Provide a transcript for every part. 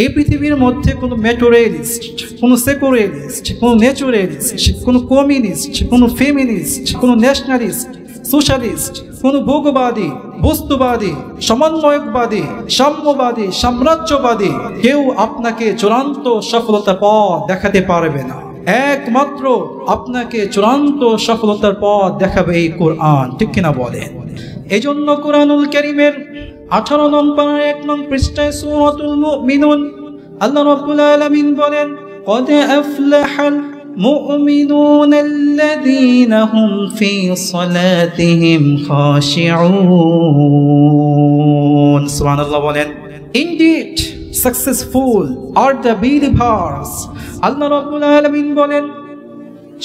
এই পৃথিবীর মধ্যে কোনো ম্যাটেরিয়ালিস্ট, কোনো সেকুলারিস্ট, কোনো ন্যাচুরালিস্ট, কোনো কমিউনিস্ট, কোনো ফেমিনিস্ট, কোনো ন্যাশনালিস্ট, সোশ্যালিস্ট, কোনো ভোগবাদী, বস্তুবাদী, সমন্বয়কবাদী, সাম্যবাদী, সাম্রাজ্যবাদী কেউ আপনাকে চূড়ান্ত সফলতার পথ দেখাতে পারবে না। একমাত্র আপনাকে চূড়ান্ত সফলতার পথ দেখাবে এই কোরআন, ঠিক কিনা বলেন? এই জন্য কোরআনুল কারীমের 18 নং পারা 1 নং পৃষ্ঠায় সূরাতুল মুমিনুন আল্লাহ রাব্বুল আলামিন বলেন, قد أفلح المؤمنون الذين هم في صلاتهم خاشعون। সুবহানাল্লাহ বলেন, indeed successful are the believers। আল্লাহ রাব্বুল আলামিন বলেন,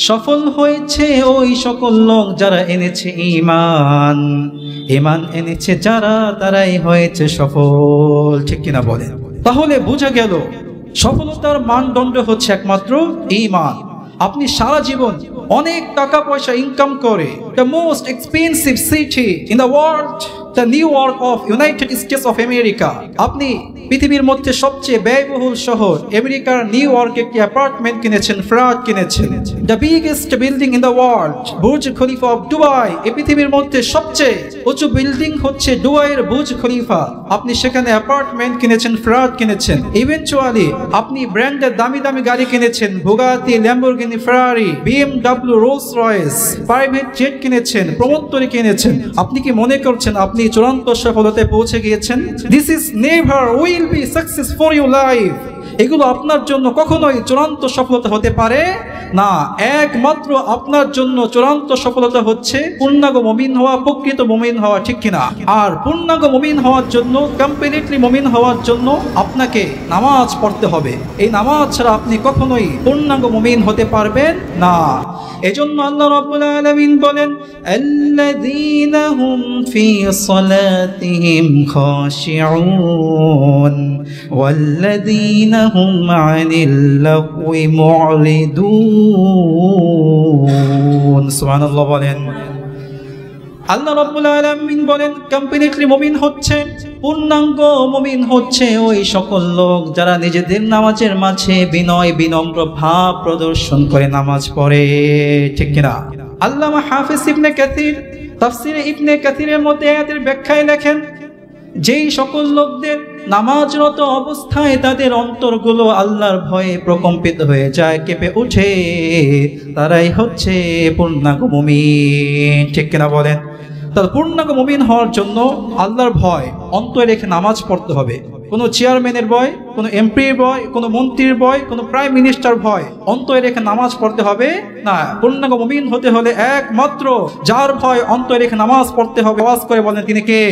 সফল হয়েছে ওই সকল লোক যারা এনেছে ঈমান। ঈমান এনেছে যারা, তারাই হয়েছে সফল, ঠিক কিনা বলেন? তাহলে বোঝা গেল সফলতার মানদণ্ড হচ্ছে একমাত্র ঈমান। আপনি সারা জীবন অনেক টাকা পয়সা ইনকাম করে the most expensive city in the world, the New York of United States of America, আপনি পৃথিবীর মধ্যে সবচেয়ে ব্যয়বহুল শহর আমেরিকার নিউ ইয়র্কে একটি অ্যাপার্টমেন্ট কিনেছেন, ফ্ল্যাট কিনেছেন। the biggest building in the world, Burj Khalifa of Dubai, এই পৃথিবীর মধ্যে সবচেয়ে উঁচু বিল্ডিং হচ্ছে দুবাইয়ের বুর্জ খলিফা। আপনি সেখানে অ্যাপার্টমেন্ট কিনেছেন, ফ্ল্যাট কিনেছেন। ইভেন্চুয়ালি আপনি ব্র্যান্ডের দামি দামি গাড়ি কিনেছেন, বুগাতি, ল্যাম্বরগিনি, ফেরারি, BMW, Rolls Royce, private jet কিনেছেন, প্রমোত্তরি কিনেছেন। আপনি কি মনে করছেন আপনি চূড়ান্ত সফলতায় পৌঁছে গিয়েছেন? This is never will be success for your life. এগুলো আপনার জন্য কখনোই চূড়ান্ত সফলতা হতে পারে না। একমাত্র আপনার জন্য চূড়ান্ত সফলতা হচ্ছে পূর্ণাঙ্গ মুমিন হওয়া, প্রকৃত মুমিন হওয়া, ঠিক কিনা? আর পূর্ণাঙ্গ মুমিন হওয়ার জন্য, কমপ্লিটলি মুমিন হওয়ার জন্য আপনাকে নামাজ পড়তে হবে। এই নামাজ ছাড়া আপনি কখনোই পূর্ণাঙ্গ মুমিন হতে পারবেন না। এজন্য আল্লাহ রাব্বুল আলামিন বলেন, আল্লাযীনা হুম ফি সালাতিহিম খাশিউন ওয়াল্লাযীনা হুম আনিল লাগওয়ি মুরিদুন। সুবহানাল্লাহ বলেন। আল্লাহ রাব্বুল আলামিন বলেন, কমপ্লিটলি মুমিন হচ্ছে, পূর্ণাঙ্গ মুমিন হচ্ছে ওই সকল লোক যারা নিজেদের নামাজের মাঝে বিনয় বিনম্র ভাব প্রদর্শন করে নামাজ পড়ে, ঠিক কিনা? আল্লামা হাফিজ ইবনে কাসির তাফসীরে ইবনে কাসিরের মধ্যে আয়াতের ব্যাখ্যায় লেখেন, যেই সকল লোকদের নামাজরত অবস্থায় তাদের অন্তরগুলো আল্লাহর ভয়ে প্রকম্পিত হয়ে যায়, কেঁপে ওঠে, তারাই হচ্ছে পূর্ণাঙ্গ মুমিন, ঠিক কিনা বলেন? তাহলে পূর্ণাঙ্গ মুমিন হওয়ার জন্য আল্লাহর ভয় অন্তরে রেখে নামাজ পড়তে হবে। কোনো চেয়ারম্যানের ভয়, কোনো এমপির ভয়, কোনো মন্ত্রীর ভয়, কোনো প্রাইম মিনিস্টার ভয় অন্তরে রেখে নামাজ পড়তে হবে না। পূর্ণাঙ্গ মুমিন হতে হলে একমাত্র যার ভয় অন্তরে রেখে নামাজ পড়তে হবে। আওয়াজ করে বলেন, তিনি কে?